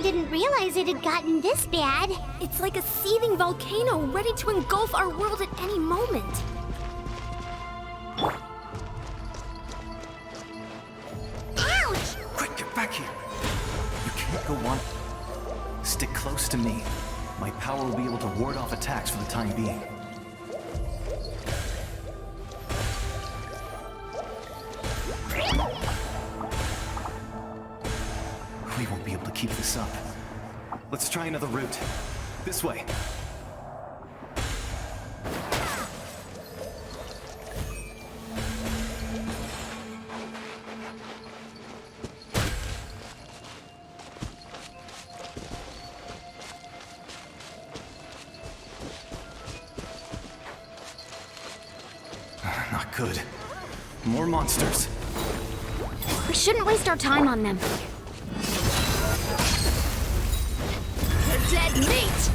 Paimon didn't realize it had gotten this bad. It's like a seething volcano ready to engulf our world at any moment. Ouch! Quick, get back here! You can't go on. Stick close to me. My power will be able to ward off attacks for the time being. We won't be able to keep this up. Let's try another route. This way. Not good. More monsters. We shouldn't waste our time on them. Dead meat!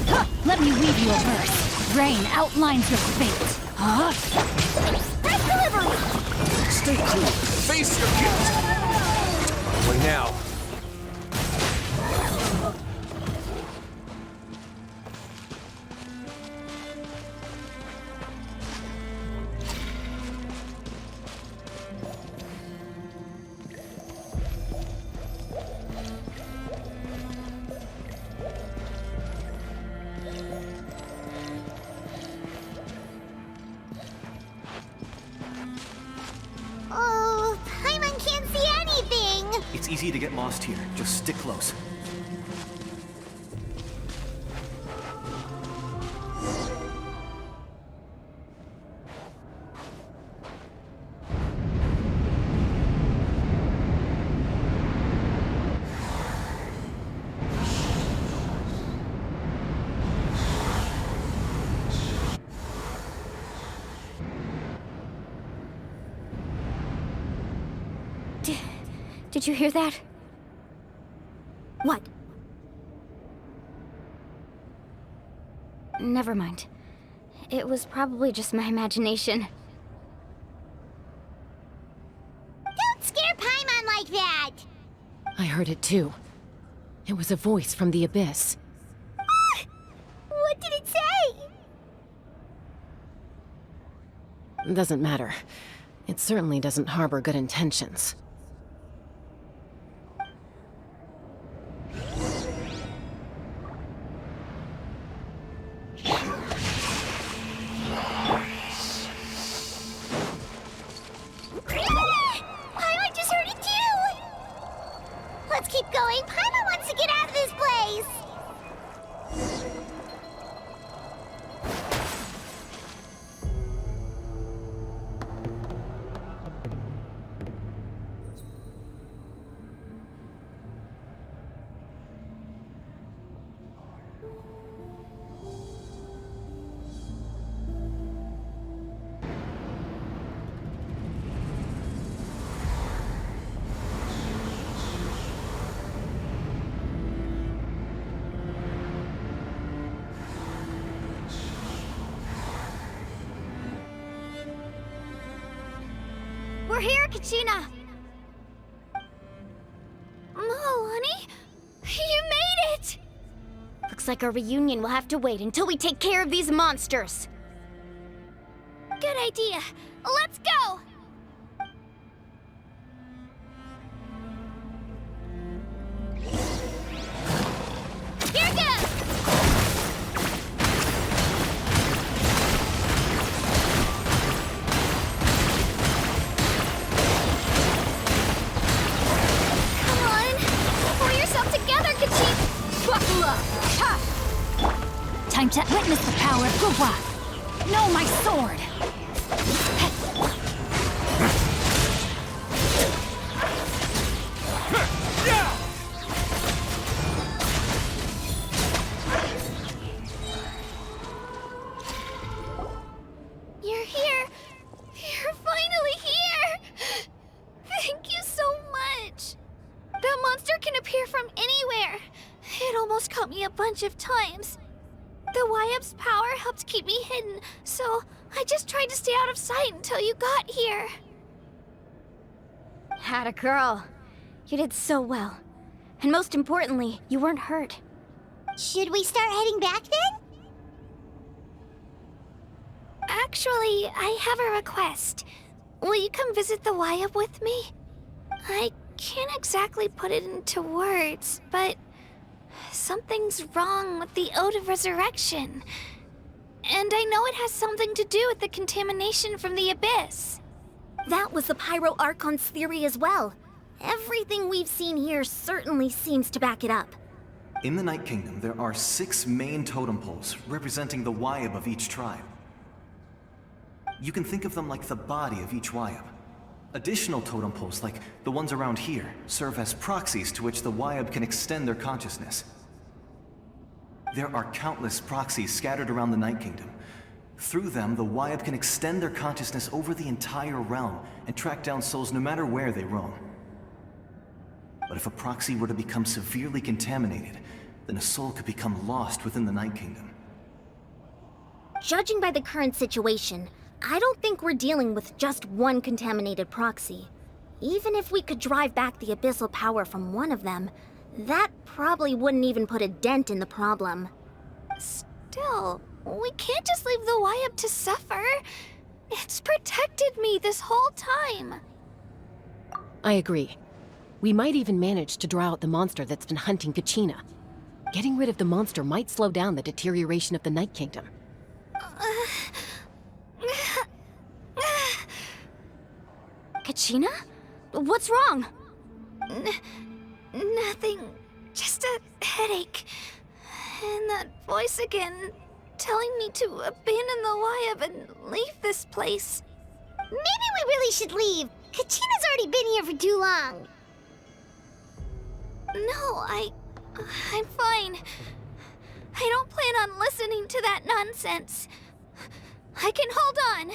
Huh, let me read you a verse. Rain outlines your fate. Huh? Press delivery! Stay cool. Face your guilt. Play now. Oh, Paimon can't see anything! It's easy to get lost here. Just stick close. Did you hear that? What? Never mind. It was probably just my imagination. Don't scare Paimon like that! I heard it too. It was a voice from the abyss. Ah! What did it say? Doesn't matter. It certainly doesn't harbor good intentions. Paimon just heard it too! Let's keep going. Paimon wants to get out of this place! We're here, Kachina! Oh, honey? You made it! Looks like our reunion will have to wait until we take care of these monsters. Good idea. Let's go! Here goes! Come on! Pull yourself together, Kachina! Buckle up! Ha! Time to witness the power of Guwa! Know my sword! You're here! You're finally here! Thank you so much! That monster can appear from anywhere! It almost caught me a bunch of times. The YF's power helped keep me hidden, so I just tried to stay out of sight until you got here. Atta girl. You did so well. And most importantly, you weren't hurt. Should we start heading back then? Actually, I have a request. Will you come visit the Wyab with me? I can't exactly put it into words, but something's wrong with the Ode of Resurrection. And I know it has something to do with the contamination from the Abyss. That was the Pyro Archon's theory as well. Everything we've seen here certainly seems to back it up. In the Night Kingdom, there are 6 main totem poles representing the Wyab of each tribe. You can think of them like the body of each Wyab. Additional totem poles, like the ones around here, serve as proxies to which the Wyab can extend their consciousness. There are countless proxies scattered around the Night Kingdom. Through them, the Wyab can extend their consciousness over the entire realm and track down souls no matter where they roam. But if a proxy were to become severely contaminated, then a soul could become lost within the Night Kingdom. Judging by the current situation, I don't think we're dealing with just one contaminated proxy. Even if we could drive back the abyssal power from one of them, that probably wouldn't even put a dent in the problem. Still, we can't just leave the Wyab to suffer. It's protected me this whole time. I agree. We might even manage to draw out the monster that's been hunting Kachina. Getting rid of the monster might slow down the deterioration of the Night Kingdom. Kachina? What's wrong? Nothing. Just a headache. And that voice again, telling me to abandon the Wyab and leave this place. Maybe we really should leave. Kachina's already been here for too long. No, I'm fine. I don't plan on listening to that nonsense. I can hold on.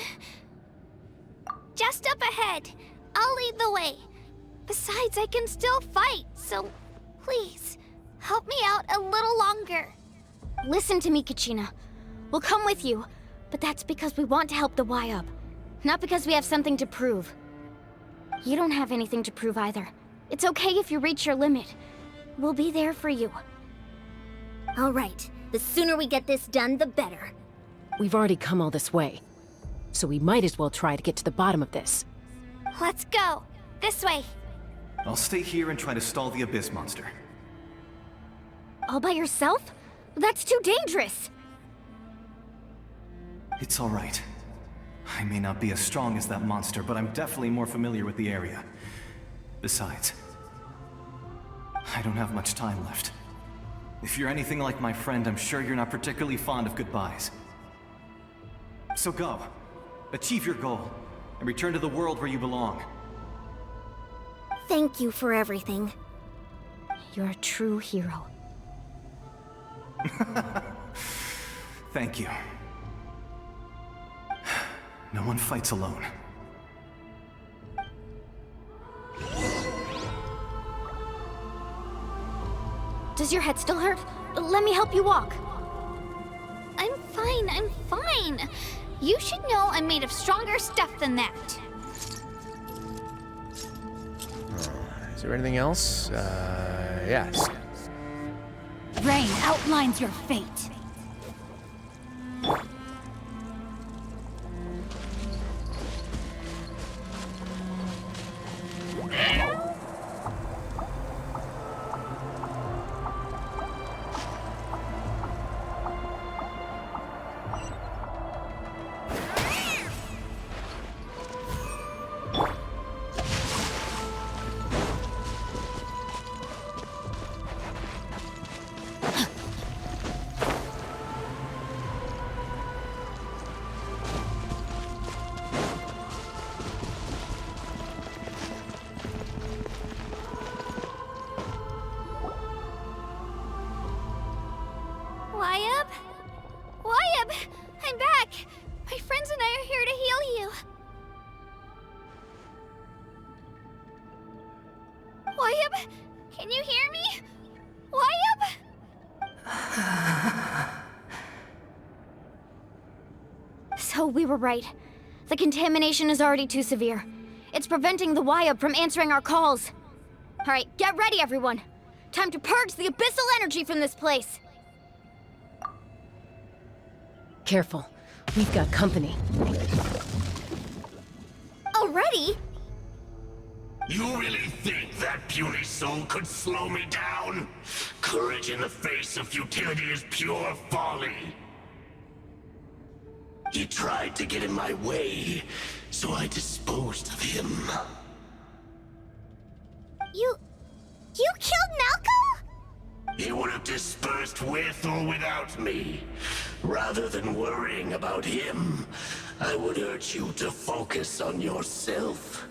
Just up ahead. I'll lead the way. Besides, I can still fight, so please, help me out a little longer. Listen to me, Kachina. We'll come with you, but that's because we want to help the Wyab, not because we have something to prove. You don't have anything to prove either. It's okay if you reach your limit. We'll be there for you. All right. The sooner we get this done, the better. We've already come all this way, so we might as well try to get to the bottom of this. Let's go. This way. I'll stay here and try to stall the Abyss monster. All by yourself? That's too dangerous. It's all right. I may not be as strong as that monster, but I'm definitely more familiar with the area. Besides, I don't have much time left. If you're anything like my friend, I'm sure you're not particularly fond of goodbyes. So go. Achieve your goal, and return to the world where you belong. Thank you for everything. You're a true hero. Thank you. No one fights alone. Does your head still hurt? Let me help you walk. I'm fine. You should know I'm made of stronger stuff than that. Is there anything else? Yes. Rain outlines your fate. Wyab! I'm back! My friends and I are here to heal you. Wyab, can you hear me? Wyab? So we were right. The contamination is already too severe. It's preventing the Wyab from answering our calls. Alright, get ready, everyone. Time to purge the abyssal energy from this place. Careful. We've got company. Already? You really think that puny soul could slow me down? Courage in the face of futility is pure folly. He tried to get in my way, so I disposed of him. You killed Malco? He would have dispersed with or without me. Rather than worrying about him, I would urge you to focus on yourself.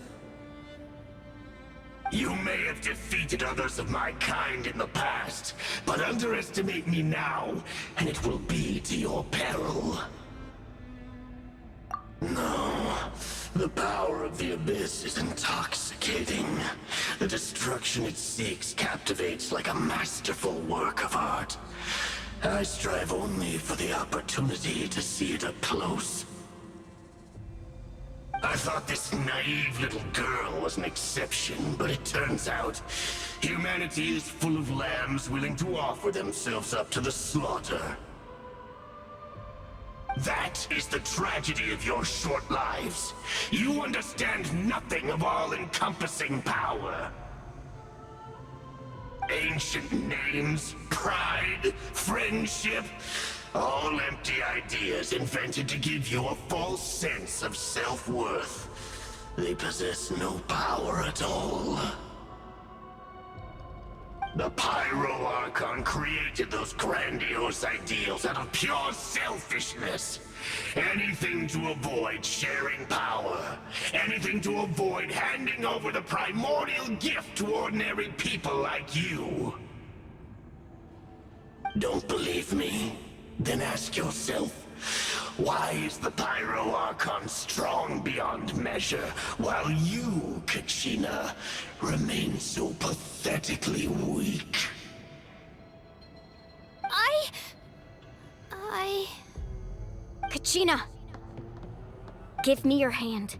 You may have defeated others of my kind in the past, but underestimate me now, and it will be to your peril. No, the power of the Abyss is intoxicating. The destruction it seeks captivates like a masterful work of art. I strive only for the opportunity to see it up close. I thought this naive little girl was an exception, but it turns out humanity is full of lambs willing to offer themselves up to the slaughter. That is the tragedy of your short lives. You understand nothing of all-encompassing power. Ancient names, pride, friendship, all empty ideas invented to give you a false sense of self-worth. They possess no power at all. The Pyro Archon created those grandiose ideals out of pure selfishness. Anything to avoid sharing power. Anything to avoid handing over the primordial gift to ordinary people like you. Don't believe me? Then ask yourself, why is the Pyro Archon strong beyond measure, while you, Kachina, remain so pathetically weak? Kachina! Give me your hand.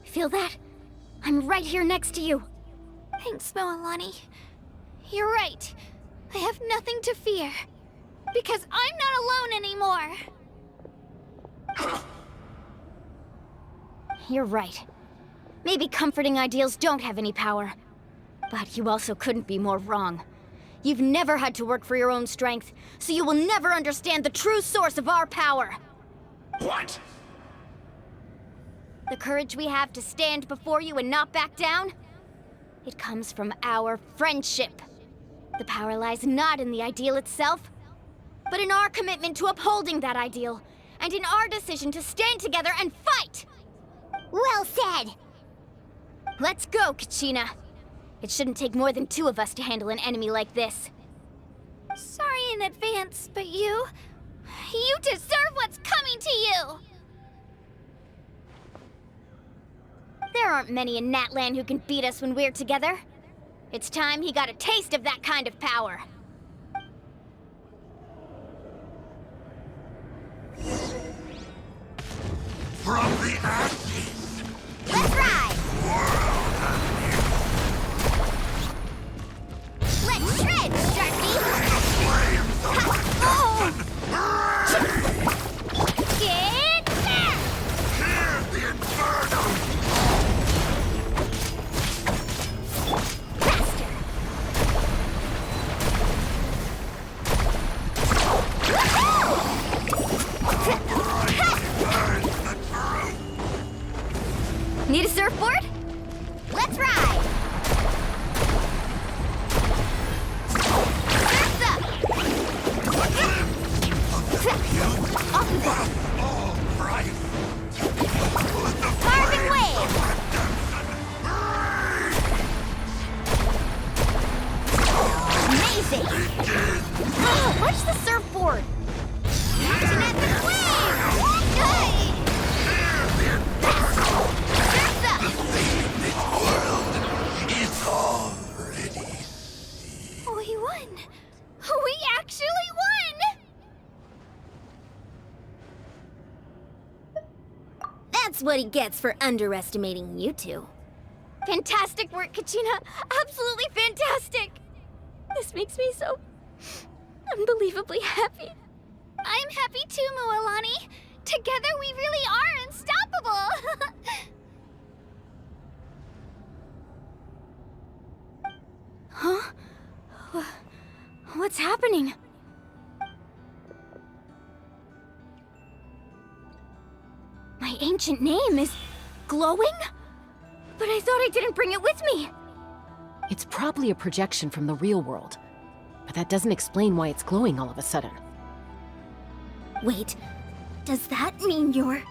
Feel that? I'm right here next to you. Thanks, Moalani. You're right. I have nothing to fear. Because I'm not alone anymore. You're right. Maybe comforting ideals don't have any power. But you also couldn't be more wrong. You've never had to work for your own strength, so you will never understand the true source of our power. What? The courage we have to stand before you and not back down? It comes from our friendship. The power lies not in the ideal itself, but in our commitment to upholding that ideal, and in our decision to stand together and fight! Well said! Let's go, Kachina. It shouldn't take more than 2 of us to handle an enemy like this. Sorry in advance, but you deserve what's coming to you! There aren't many in Natlan who can beat us when we're together. It's time he got a taste of that kind of power. From the ashes! Let's ride! Let's shred, Sharky! Get there! Hear the inferno! Faster! Need a surfboard? Let's ride! Surf's up! Off the back! All right! Carbon wave! Amazing! Oh, where's the surfboard? Action at the wave! Surf's up! It's already We won! We actually won! what he gets for underestimating you two. Fantastic work, Kachina! Absolutely fantastic! This makes me so unbelievably happy. I'm happy too, Mualani. Together we really are unstoppable. Huh? What's happening? My ancient name is glowing? But I thought I didn't bring it with me. It's probably a projection from the real world, but that doesn't explain why it's glowing all of a sudden. Wait, does that mean you're...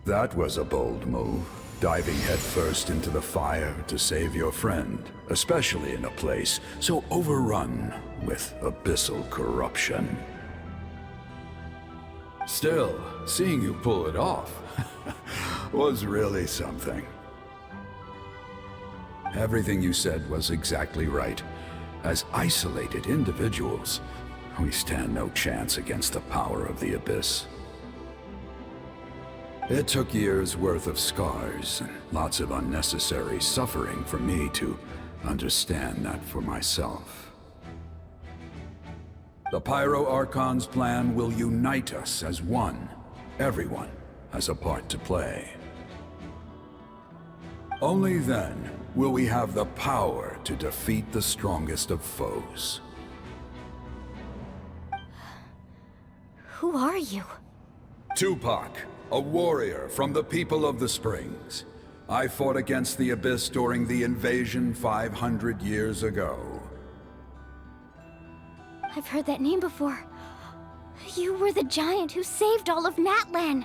That was a bold move, diving headfirst into the fire to save your friend, especially in a place so overrun with abyssal corruption. Still, seeing you pull it off was really something. Everything you said was exactly right. As isolated individuals, we stand no chance against the power of the Abyss. It took years' worth of scars and lots of unnecessary suffering for me to understand that for myself. The Pyro Archon's plan will unite us as one. Everyone has a part to play. Only then will we have the power to defeat the strongest of foes. Who are you? Tupac, a warrior from the people of the Springs. I fought against the Abyss during the invasion 500 years ago. I've heard that name before. You were the giant who saved all of Natlan.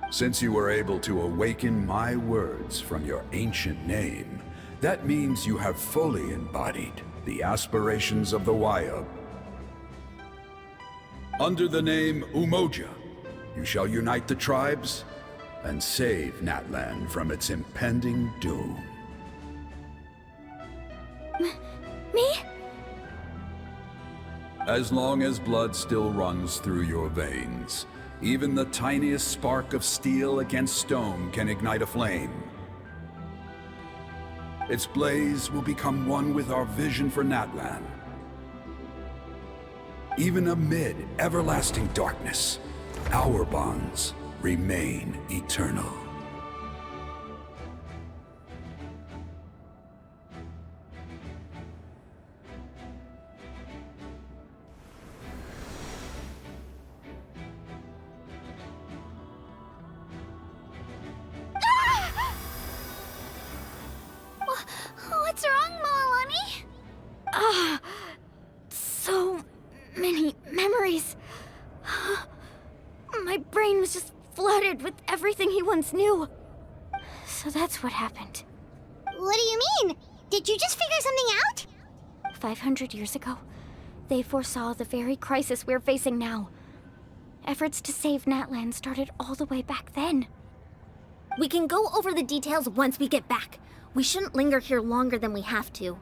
Since you were able to awaken my words from your ancient name, that means you have fully embodied the aspirations of the Wayub. Under the name Umoja, you shall unite the tribes and save Natlan from its impending doom. Me? As long as blood still runs through your veins, even the tiniest spark of steel against stone can ignite a flame. Its blaze will become one with our vision for Natlan. Even amid everlasting darkness, our bonds remain eternal. What's wrong, Mualani? So many memories. My brain was just flooded with everything he once knew. So that's what happened. What do you mean? Did you just figure something out? 500 years ago, they foresaw the very crisis we're facing now. Efforts to save Natlan started all the way back then. We can go over the details once we get back. We shouldn't linger here longer than we have to.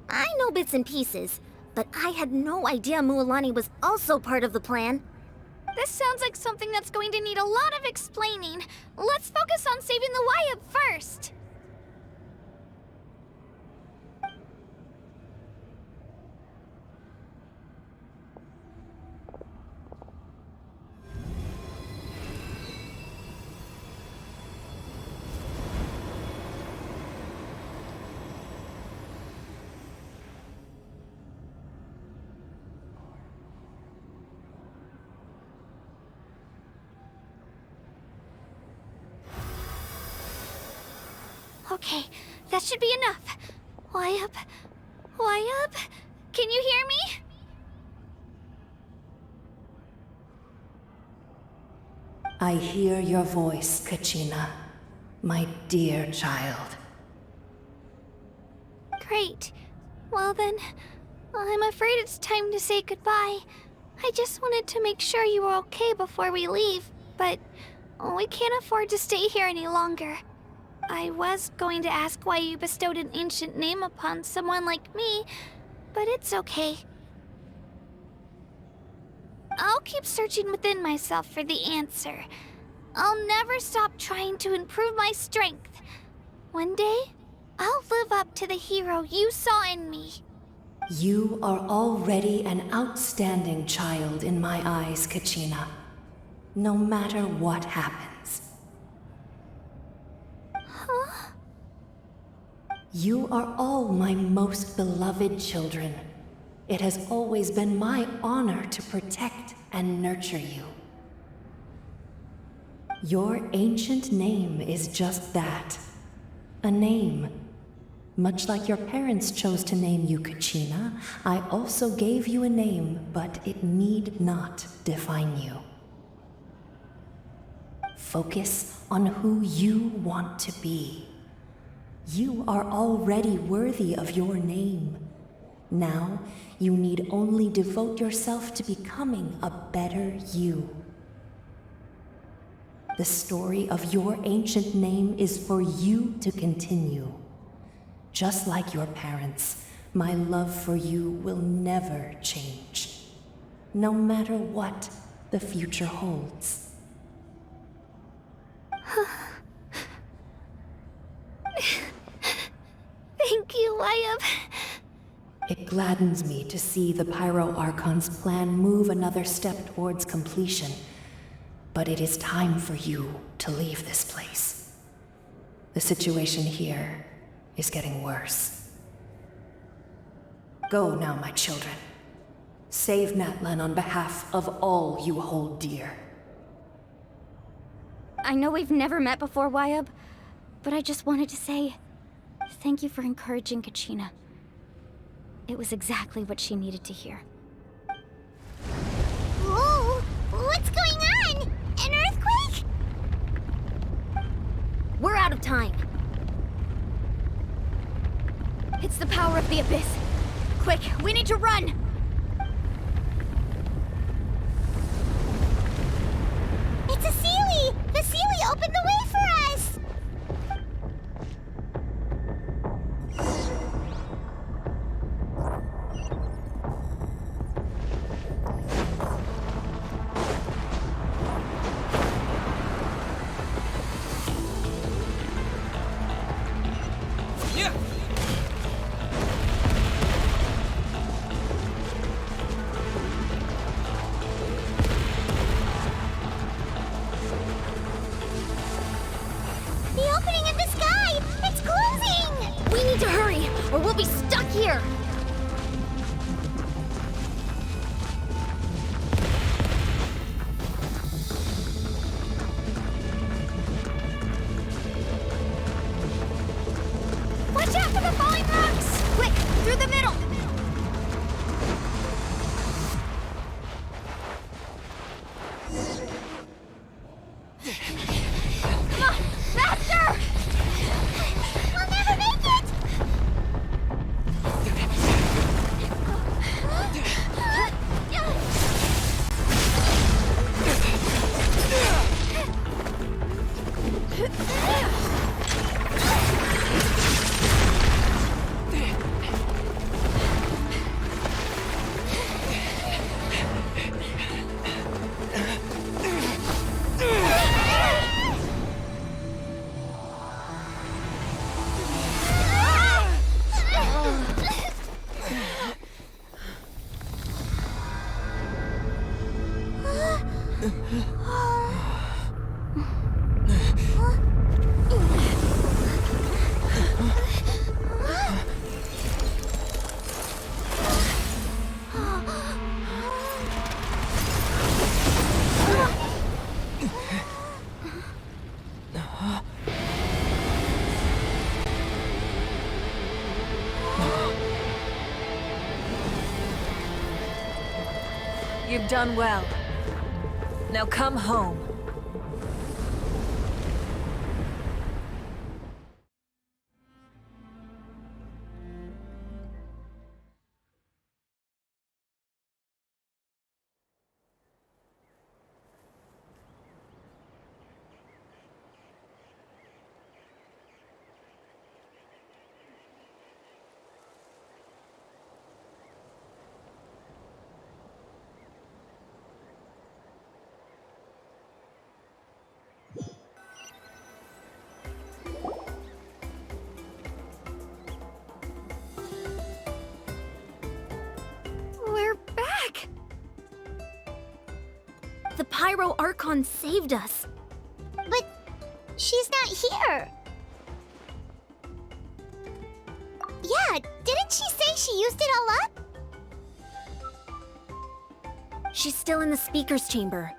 I know bits and pieces, but I had no idea Mualani was also part of the plan. This sounds like something that's going to need a lot of explaining. Let's focus on saving the Wayub first. Okay, that should be enough. Wayub? Wayub? Can you hear me? I hear your voice, Kachina, my dear child. Great. Well then, I'm afraid it's time to say goodbye. I just wanted to make sure you were okay before we leave, but we can't afford to stay here any longer. I was going to ask why you bestowed an ancient name upon someone like me, but it's okay. I'll keep searching within myself for the answer. I'll never stop trying to improve my strength. One day, I'll live up to the hero you saw in me. You are already an outstanding child in my eyes, Kachina. No matter what happens. Huh? You are all my most beloved children. It has always been my honor to protect and nurture you. Your ancient name is just that. A name. Much like your parents chose to name you Kachina, I also gave you a name, but it need not define you. Focus on who you want to be. You are already worthy of your name. Now, you need only devote yourself to becoming a better you. The story of your ancient name is for you to continue. Just like your parents, my love for you will never change, no matter what the future holds. Thank you, Wyatt. It gladdens me to see the Pyro Archon's plan move another step towards completion. But it is time for you to leave this place. The situation here is getting worse. Go now, my children. Save Natlan on behalf of all you hold dear. I know we've never met before, Wyatt, but I just wanted to say thank you for encouraging Kachina. It was exactly what she needed to hear. Whoa! What's going on? An earthquake? We're out of time. It's the power of the Abyss. Quick, we need to run! It's a Seelie! The Seelie opened the way for us! The opening in the sky! It's closing! We need to hurry, or we'll be stuck here! Watch out for the falling rocks! Quick, through the middle! Come on, faster! We'll never make it! You've done well. Now come home. Pyro Archon saved us. But she's not here. Yeah, didn't she say she used it all up? She's still in the speaker's chamber.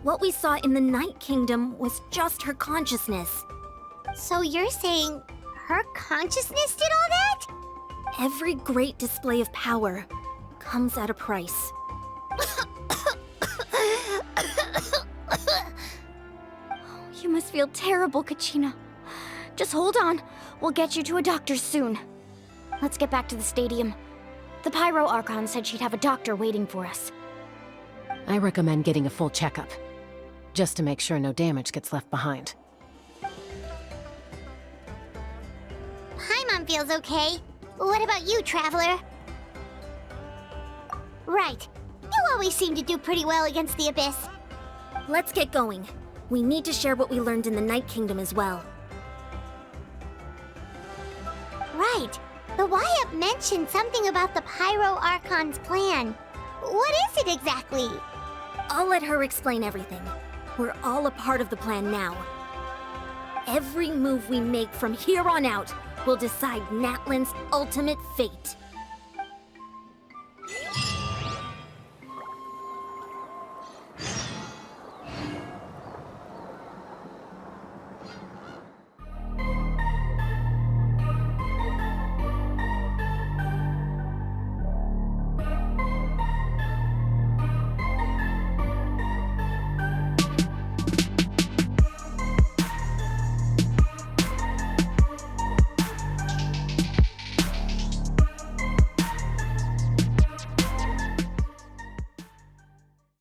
What we saw in the Night Kingdom was just her consciousness. So you're saying her consciousness did all that? Every great display of power comes at a price. You must feel terrible, Kachina. Just hold on. We'll get you to a doctor soon. Let's get back to the stadium. The Pyro Archon said she'd have a doctor waiting for us. I recommend getting a full checkup, just to make sure no damage gets left behind. Paimon feels okay. What about you, Traveler? Right. You always seem to do pretty well against the Abyss. Let's get going. We need to share what we learned in the Night Kingdom as well. Right. The Y-Up mentioned something about the Pyro Archon's plan. What is it exactly? I'll let her explain everything. We're all a part of the plan now. Every move we make from here on out will decide Natlan's ultimate fate.